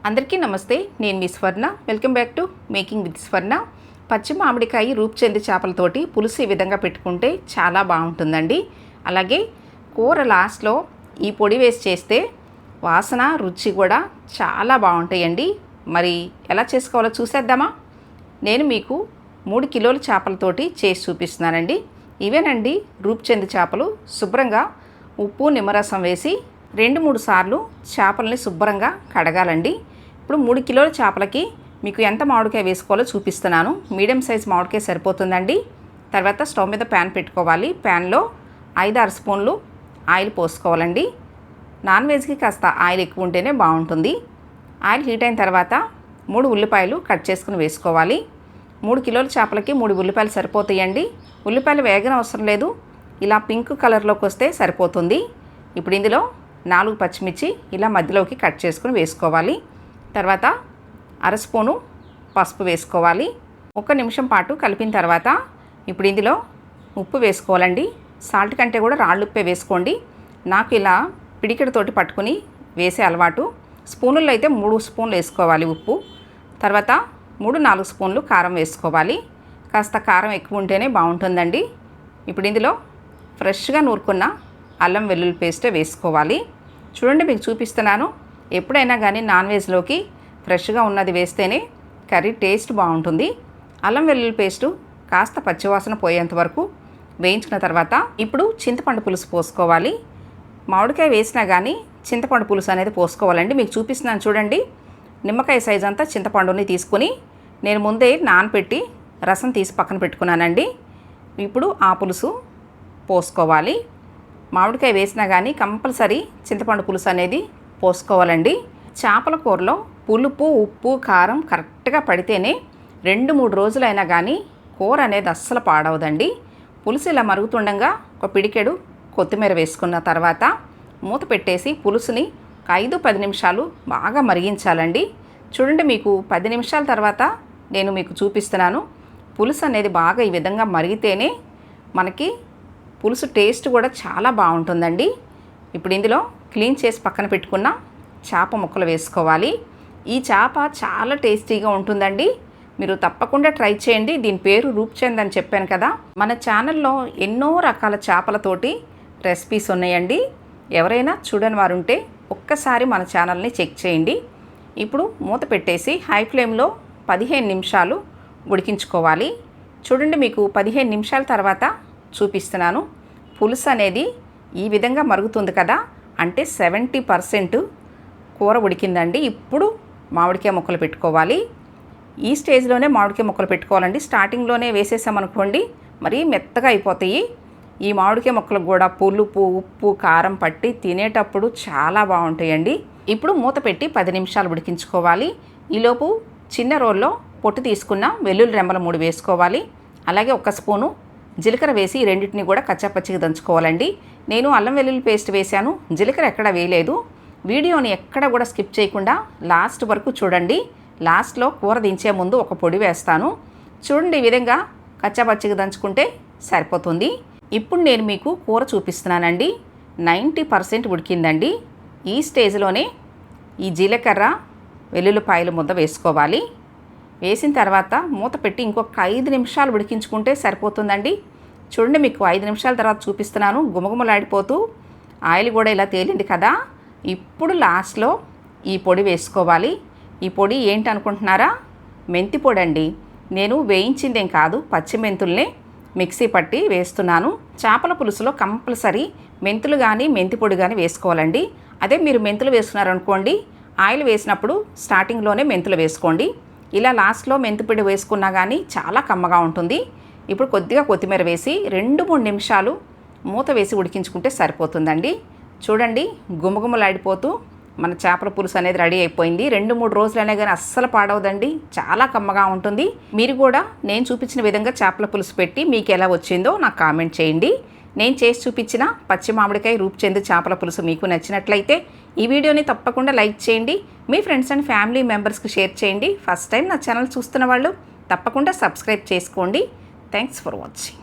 అందరికీ నమస్తే. నేను మీ స్వర్ణ. Welcome back to making with స్వర్ణ. పచ్చి మామిడికాయ రూప్చంది చేపలతోటి పులుసు ఈ విధంగా పెట్టుకుంటే చాలా బాగుంటుందండి. అలాగే కూర లాస్ట్లో ఈ పొడి వేసి చేస్తే వాసన రుచి కూడా చాలా బాగుంటాయండి. మరి ఎలా చేసుకోవాలో చూసేద్దామా? నేను మీకు 3 కిలోల చేపలతోటి చేసి చూపిస్తున్నానండి. ఇవేనండి రూప్చంది చేపలు. శుభ్రంగా ఉప్పు నిమ్మరసం వేసి 2-3 సార్లు చేపల్ని శుభ్రంగా కడగాలండి. ఇప్పుడు 3 కిలోల చేపలకి మీకు ఎంత మామిడికాయ వేసుకోవాలో చూపిస్తున్నాను. మీడియం సైజ్ మామిడికాయ సరిపోతుందండి. తర్వాత స్టవ్ మీద ప్యాన్ పెట్టుకోవాలి. ప్యాన్లో 5-6 స్పూన్లు ఆయిల్ పోసుకోవాలండి. నాన్ వెజ్కి కాస్త ఆయిల్ ఎక్కువ ఉంటేనే బాగుంటుంది. ఆయిల్ హీట్ అయిన తర్వాత 3 ఉల్లిపాయలు కట్ చేసుకుని వేసుకోవాలి. 3 కిలోల చేపలకి 3 ఉల్లిపాయలు సరిపోతాయండి. ఉల్లిపాయలు వేగన అవసరం లేదు, ఇలా పింక్ కలర్లోకి వస్తే సరిపోతుంది. ఇప్పుడు ఇందులో 4 పచ్చిమిర్చి ఇలా మధ్యలోకి కట్ చేసుకుని వేసుకోవాలి. తర్వాత 1/2 స్పూను పసుపు వేసుకోవాలి. 1 నిమిషం పాటు కలిపిన తర్వాత ఇప్పుడు ఇందులో ఉప్పు వేసుకోవాలండి. సాల్ట్ కంటే కూడా రాళ్ళు ఉప్పే వేసుకోండి. నాకు ఇలా పిడికెడతోటి పట్టుకుని వేసే అలవాటు. స్పూనుల్లో అయితే 3 స్పూన్లు వేసుకోవాలి ఉప్పు. తర్వాత 3-4 స్పూన్లు కారం వేసుకోవాలి. కాస్త కారం ఎక్కువ ఉంటేనే బాగుంటుందండి. ఇప్పుడు ఇందులో ఫ్రెష్గా నూరుకున్న అల్లం వెల్లుల్లి పేస్ట్ వేసుకోవాలి. చూడండి, మీకు చూపిస్తున్నాను. ఎప్పుడైనా కానీ నాన్ వెజ్లోకి ఫ్రెష్గా ఉన్నది వేస్తేనే కర్రీ టేస్ట్ బాగుంటుంది. అల్లం వెల్లుల్లి పేస్టు కాస్త పచ్చివాసన పోయేంత వరకు వేయించుకున్న తర్వాత ఇప్పుడు చింతపండు పులుసు పోసుకోవాలి. మామిడికాయ వేసినా కానీ చింతపండు పులుసు అనేది పోసుకోవాలండి. మీకు చూపిస్తున్నాను చూడండి. నిమ్మకాయ సైజ్ అంతా చింతపండుని తీసుకుని నేను ముందే నానపెట్టి రసం తీసి పక్కన పెట్టుకున్నానండి. ఇప్పుడు ఆ పులుసు పోసుకోవాలి. మామిడికాయ వేసినా కానీ కంపల్సరీ చింతపండు పులుసు అనేది పోసుకోవాలండి. చేపల కూరలో పులుపు, ఉప్పు, కారం కరెక్ట్గా పడితేనే 2-3 రోజులైనా కానీ కూర అనేది అస్సలు పాడవదండి. పులుసు ఇలా మరుగుతుండగా ఒక పిడికెడు కొత్తిమీర వేసుకున్న తర్వాత మూత పెట్టేసి పులుసుని 5-10 నిమిషాలు బాగా మరిగించాలండి. చూడండి, మీకు 10 నిమిషాల తర్వాత నేను మీకు చూపిస్తున్నాను. పులుసు అనేది బాగా ఈ విధంగా మరిగితేనే మనకి పులుసు టేస్ట్ కూడా చాలా బాగుంటుందండి. ఇప్పుడు ఇందులో క్లీన్ చేసి పక్కన పెట్టుకున్న చేప ముక్కలు వేసుకోవాలి. ఈ చేప చాలా టేస్టీగా ఉంటుందండి. మీరు తప్పకుండా ట్రై చేయండి. దీని పేరు రూప్చంద్ అని చెప్పాను కదా. మన ఛానల్లో ఎన్నో రకాల చేపలతోటి రెసిపీస్ ఉన్నాయండి. ఎవరైనా చూడని వారు ఉంటే ఒక్కసారి మన ఛానల్ని చెక్ చేయండి. ఇప్పుడు మూత పెట్టేసి హై ఫ్లేమ్లో 15 నిమిషాలు ఉడికించుకోవాలి. చూడండి, మీకు 15 నిమిషాల తర్వాత చూపిస్తున్నాను. పులుసు అనేది ఈ విధంగా మరుగుతుంది కదా, అంటే 70% కూర ఉడికిందండి. ఇప్పుడు మామిడికాయ ముక్కలు పెట్టుకోవాలి. ఈ స్టేజ్లోనే మామిడికాయ ముక్కలు పెట్టుకోవాలండి. స్టార్టింగ్లోనే వేసేసామనుకోండి మరీ మెత్తగా అయిపోతాయి. ఈ మామిడికాయ ముక్కలకు కూడా పులుపు, ఉప్పు, కారం పట్టి తినేటప్పుడు చాలా బాగుంటాయండి. ఇప్పుడు మూత పెట్టి 10 నిమిషాలు ఉడికించుకోవాలి. ఈలోపు చిన్న రోల్లో పొట్టు తీసుకున్న వెల్లుల్లి రెమ్మలు 3 వేసుకోవాలి. అలాగే 1 స్పూను జీలకర్ర వేసి రెండింటిని కూడా కచ్చాపచ్చిగా దంచుకోవాలండి. నేను అల్లం వెల్లుల్లి పేస్ట్ వేశాను, జీలకర్ర ఎక్కడ వేయలేదు. వీడియోని ఎక్కడ కూడా స్కిప్ చేయకుండా లాస్ట్ వరకు చూడండి. లాస్ట్లో కూర దించే ముందు ఒక పొడి వేస్తాను. చూడండి, ఈ విధంగా కచ్చాపచ్చిగా దంచుకుంటే సరిపోతుంది. ఇప్పుడు నేను మీకు కూర చూపిస్తున్నానండి. 90% ఉడికిందండి. ఈ స్టేజ్లోనే ఈ జీలకర్ర వెల్లుల్లిపాయలు ముద్ద వేసుకోవాలి. వేసిన తర్వాత మూత పెట్టి ఇంకొక 5 నిమిషాలు ఉడికించుకుంటే సరిపోతుందండి. చూడండి, మీకు 5 నిమిషాల తర్వాత చూపిస్తున్నాను. గుమగుమలాడిపోతూ ఆయిల్ కూడా ఇలా తేలింది కదా. ఇప్పుడు లాస్ట్లో ఈ పొడి వేసుకోవాలి. ఈ పొడి ఏంటి అనుకుంటున్నారా? మెంతి పొడి అండి. నేను వేయించిందేం కాదు, పచ్చి మెంతుల్నే మిక్సీ పట్టి వేస్తున్నాను. చేపల పులుసులో కంపల్సరీ మెంతులు కానీ మెంతి పొడి కానీ వేసుకోవాలండి. అదే మీరు మెంతులు వేసుకున్నారనుకోండి, ఆయిల్ వేసినప్పుడు స్టార్టింగ్లోనే మెంతులు వేసుకోండి. ఇలా లాస్ట్లో మెంతిపొడి వేసుకున్నా కానీ చాలా కమ్మగా ఉంటుంది. ఇప్పుడు కొద్దిగా కొత్తిమీర వేసి 2-3 నిమిషాలు మూత వేసి ఉడికించుకుంటే సరిపోతుందండి. చూడండి, గుమగుమలాడిపోతూ మన చేపల పులుసు అనేది రెడీ అయిపోయింది. 2-3 రోజులైనా కానీ అస్సలు పాడవదండి. చాలా కమ్మగా ఉంటుంది. మీరు కూడా నేను చూపించిన విధంగా చేపల పులుసు పెట్టి మీకు ఎలా వచ్చిందో నాకు కామెంట్ చేయండి. నేను చేసి చూపించిన పచ్చి మామిడికాయ రూప్చంద్ చేపల పులుసు మీకు నచ్చినట్లయితే ఈ వీడియోని తప్పకుండా లైక్ చేయండి. మీ ఫ్రెండ్స్ అండ్ ఫ్యామిలీ మెంబర్స్కి షేర్ చేయండి. ఫస్ట్ టైం నా ఛానల్ చూస్తున్న వాళ్ళు తప్పకుండా సబ్స్క్రైబ్ చేసుకోండి. Thanks for watching.